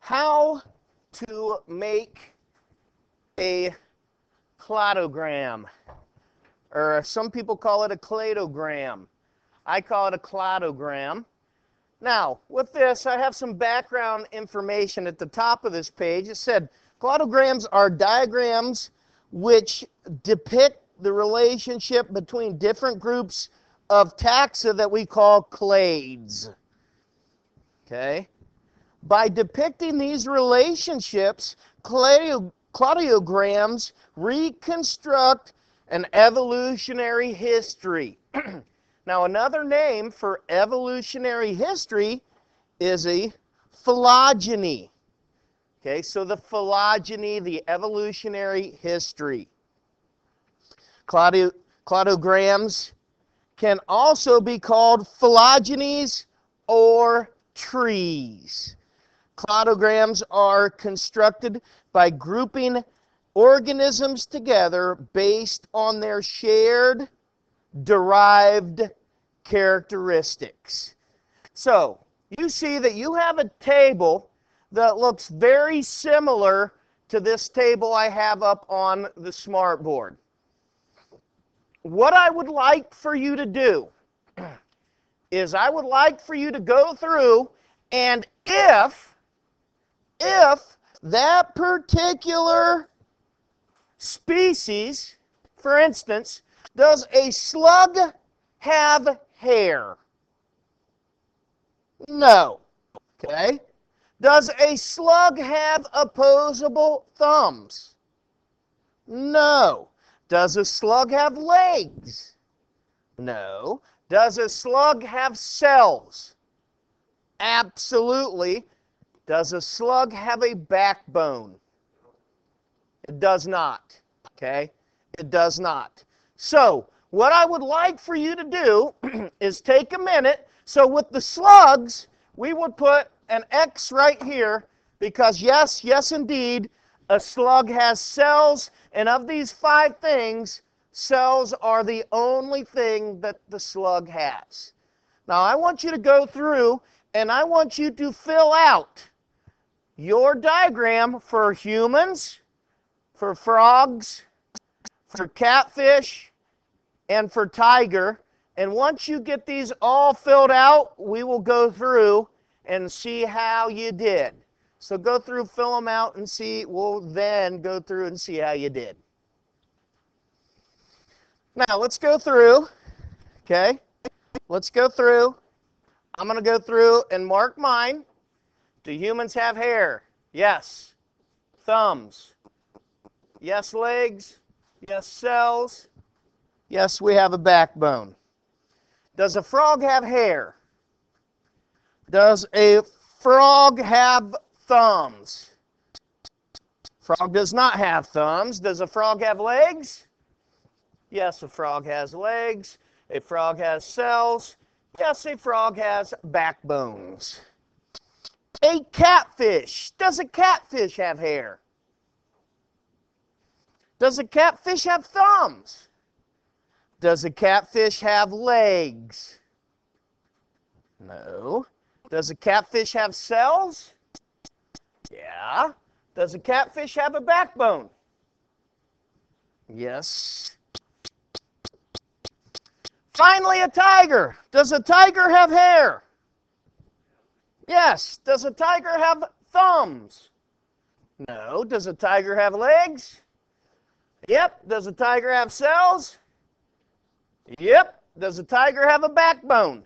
how to make a cladogram, or some people call it a cladogram. I call it a cladogram. Now, with this, I have some background information at the top of this page. It said cladograms are diagrams which depict the relationship between different groups of taxa that we call clades. Okay? By depicting these relationships, cladograms reconstruct an evolutionary history. Now, another name for evolutionary history is a phylogeny. Okay, so the phylogeny, the evolutionary history. Cladograms can also be called phylogenies or trees. Cladograms are constructed by grouping organisms together based on their shared derived characteristics. So, you see that you have a table that looks very similar to this table I have up on the smartboard. What I would like for you to do is I would like for you to go through, and if that particular species, for instance, does a slug have hair? No. Okay. Does a slug have opposable thumbs? No. Does a slug have legs? No. Does a slug have cells? Absolutely. Does a slug have a backbone? It does not. Okay? It does not. So, what I would like for you to do is take a minute. So with the slugs, we would put an X right here because yes, indeed, a slug has cells, and of these 5 things, cells are the only thing that the slug has. Now, I want you to go through and I want you to fill out your diagram for humans, for frogs, for catfish, and for tiger. And once you get these all filled out, we will go through and see how you did. So go through, fill them out, and see. We'll then go through and see how you did. Now, let's go through. Okay? Let's go through. I'm going to go through and mark mine. Do humans have hair? Yes. Thumbs? Yes, legs? Yes, cells? Yes, we have a backbone. Does a frog have hair? Does a frog have thumbs? Frog does not have thumbs. Does a frog have legs? Yes, a frog has legs. A frog has cells. Yes, a frog has backbones. A catfish. Does a catfish have hair? Does a catfish have thumbs? Does a catfish have legs? No. Does a catfish have cells? Yeah. Does a catfish have a backbone? Yes. Finally, a tiger. Does a tiger have hair? Yes. Does a tiger have thumbs? No. Does a tiger have legs? Yep. Does a tiger have cells? Yep. Does a tiger have a backbone?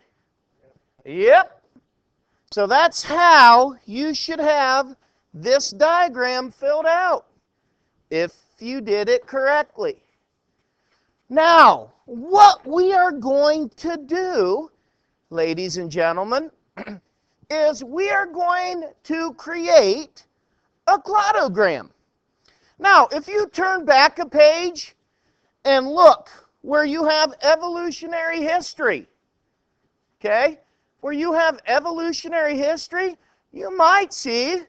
Yep. So that's how you should have this diagram filled out, if you did it correctly. Now, what we are going to do, ladies and gentlemen, is we are going to create a cladogram. Now, if you turn back a page and look where you have evolutionary history, okay, where you have evolutionary history, you might see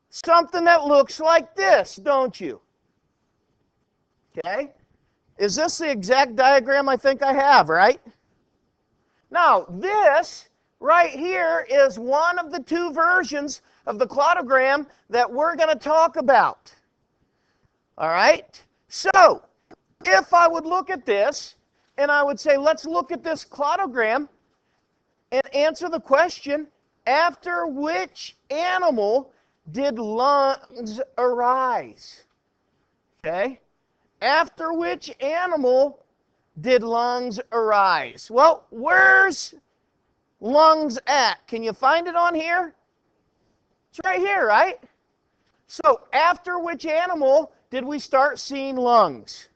something that looks like this, don't you? Okay? Is this the exact diagram I think I have, right? Now, this right here is one of the two versions of the cladogram that we're going to talk about. All right? So, if I would look at this, and I would say, let's look at this cladogram and answer the question, after which animal did lungs arise? Okay? After which animal did lungs arise? Well, where's lungs at? Can you find it on here? It's right here, right? So, after which animal did we start seeing lungs?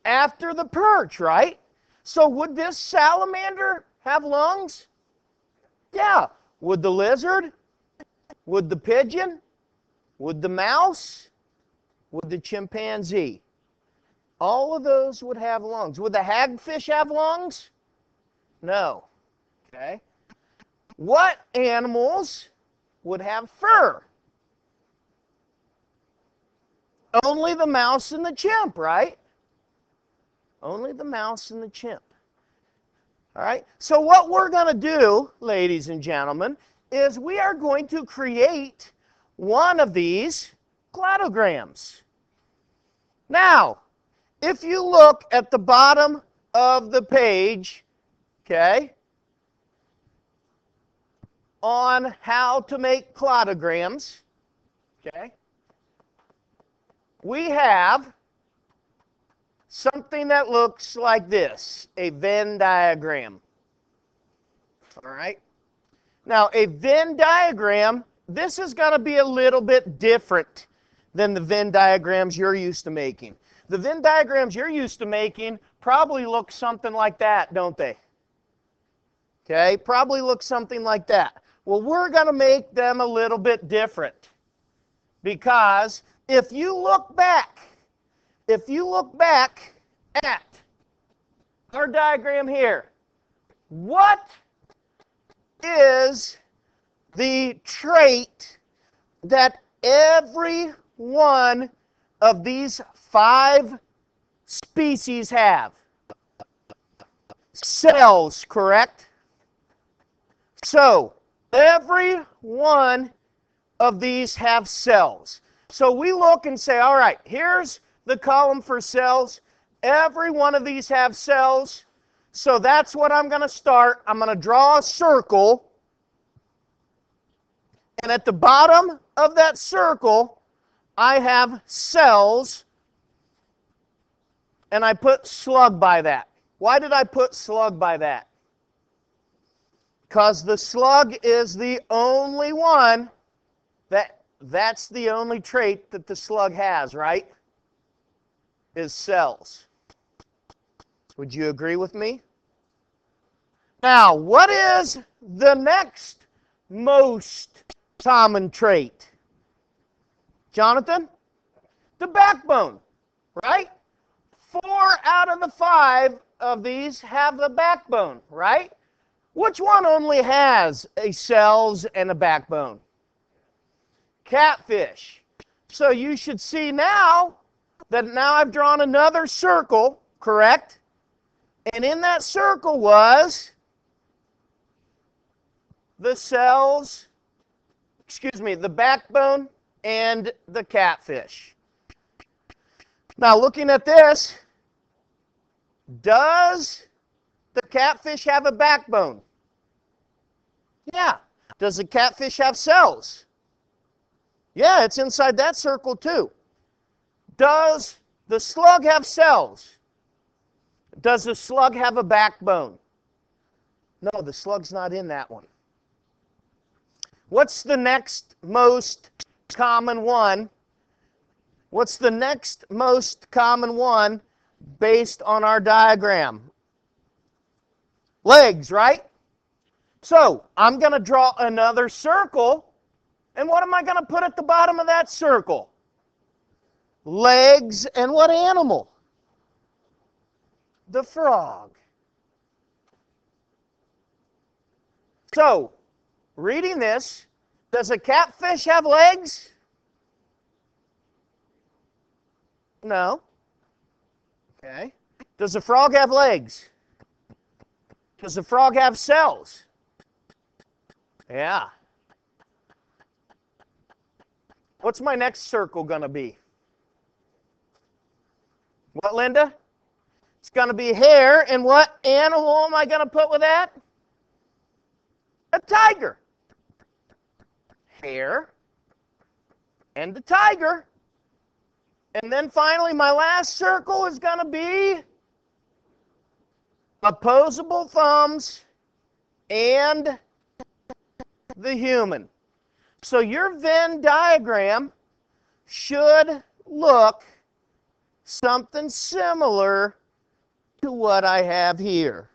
After the perch, right? So, would this salamander have lungs? Yeah. Would the lizard? Would the pigeon? Would the mouse? Would the chimpanzee? All of those would have lungs. Would the hagfish have lungs? No. Okay. What animals would have fur? Only the mouse and the chimp, right? Only the mouse and the chimp. All right? So what we're going to do, ladies and gentlemen, is we are going to create one of these cladograms. Now, if you look at the bottom of the page, okay, on how to make cladograms, okay, we have something that looks like this, a Venn diagram. All right? Now, a Venn diagram, this is going to be a little bit different than the Venn diagrams you're used to making. The Venn diagrams you're used to making probably look something like that, don't they? Okay? Probably look something like that. Well, we're going to make them a little bit different. Because if you look back at our diagram here, what is the trait that every one of these 5 species have? Cells, correct? So, every one of these have cells. So we look and say, all right, here's the column for cells. Every one of these have cells. So that's what I'm going to start. I'm going to draw a circle. And at the bottom of that circle, I have cells. And I put slug by that. Why did I put slug by that? Because the slug is the only one that's the only trait that the slug has, right? Is cells. Would you agree with me? Now, what is the next most common trait? Jonathan? The backbone, right? 4 out of the 5 of these have the backbone, right? Which one only has a cells and a backbone? Catfish. So you should see now that I've drawn another circle, correct? And in that circle was the cells, the backbone and the catfish. Now looking at this, does the catfish have a backbone? Yeah. Does the catfish have cells? Yeah, it's inside that circle too. Does the slug have cells? Does the slug have a backbone? No, the slug's not in that one. What's the next most common one? What's the next most common one based on our diagram? Legs, right? So, I'm going to draw another circle. And what am I going to put at the bottom of that circle? Legs and what animal? The frog. So, reading this, does a catfish have legs? No. Okay. Does a frog have legs? Does the frog have cells? Yeah. What's my next circle going to be? What, Linda? It's going to be hair. And what animal am I going to put with that? A tiger. Hair and the tiger. And then finally, my last circle is going to be opposable thumbs and the human. So your Venn diagram should look something similar to what I have here.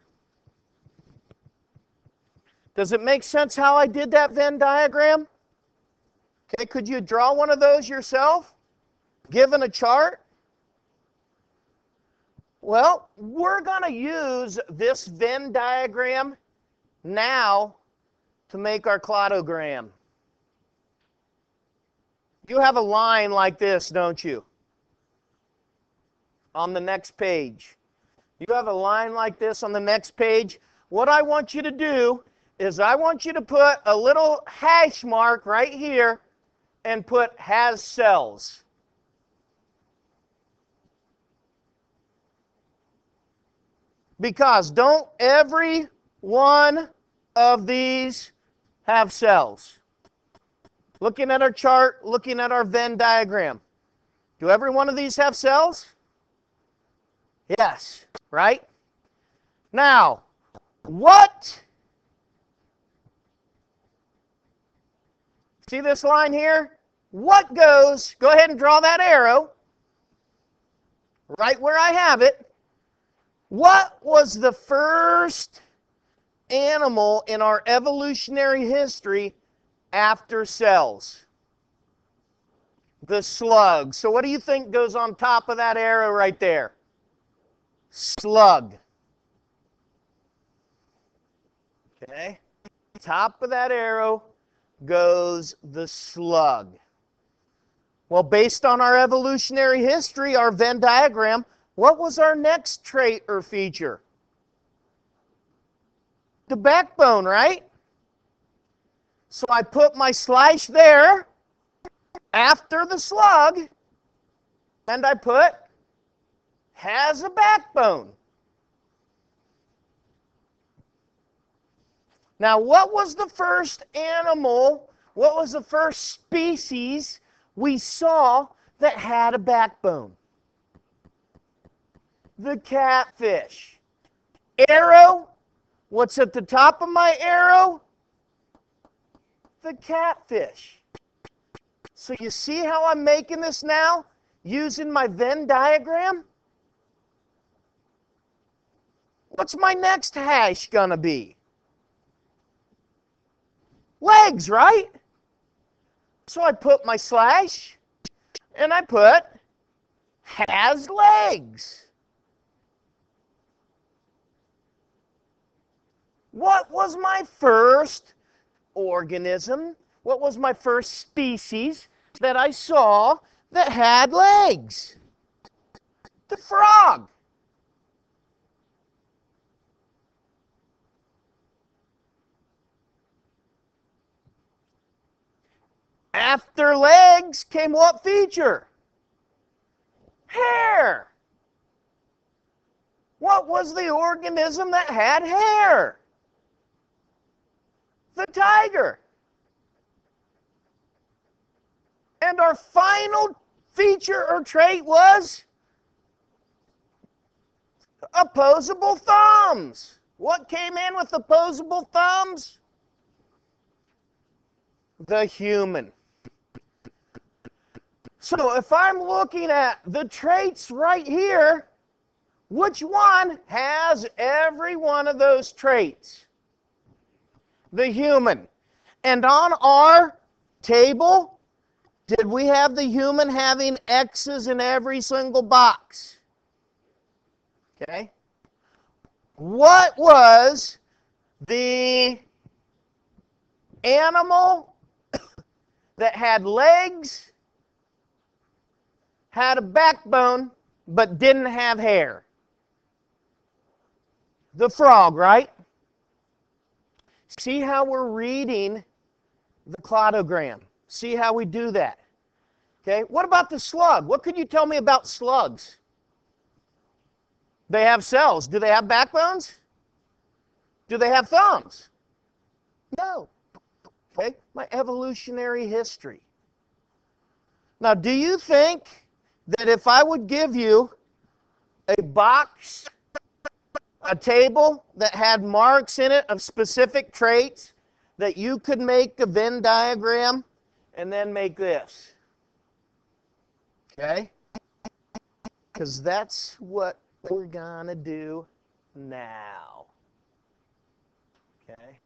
Does it make sense how I did that Venn diagram? Okay, could you draw one of those yourself, given a chart? Well, we're going to use this Venn diagram now to make our cladogram. You have a line like this, don't you? On the next page. You have a line like this on the next page. What I want you to do is I want you to put a little hash mark right here and put has cells. Because don't every one of these have cells? Looking at our chart, looking at our Venn diagram. Do every one of these have cells? Yes, right? Now, what? See this line here? What goes, go ahead and draw that arrow, right where I have it. What was the first animal in our evolutionary history after cells? The slug. So what do you think goes on top of that arrow right there? Slug. Okay. Top of that arrow goes the slug. Well, based on our evolutionary history, our Venn diagram, what was our next trait or feature? The backbone, right? So I put my slash there after the slug, and I put has a backbone. Now, what was the first animal, what was the first species we saw that had a backbone? The catfish. Arrow, what's at the top of my arrow? The catfish. So you see how I'm making this now using my Venn diagram? What's my next hash gonna be? Legs, right? So I put my slash and I put has legs. What was my first organism? What was my first species that I saw that had legs? The frog. After legs came what feature? Hair. What was the organism that had hair? The tiger. And our final feature or trait was opposable thumbs. What came in with opposable thumbs? The human. So if I'm looking at the traits right here, which one has every one of those traits? The human. And on our table, did we have the human having X's in every single box? Okay. What was the animal that had legs, had a backbone, but didn't have hair? The frog, right? See how we're reading the cladogram. See how we do that. Okay, what about the slug? What could you tell me about slugs? They have cells. Do they have backbones? Do they have thumbs? No. Okay, my evolutionary history. Now, do you think that if I would give you a box, a table that had marks in it of specific traits, that you could make a Venn diagram and then make this? Okay? Because that's what we're going to do now. Okay?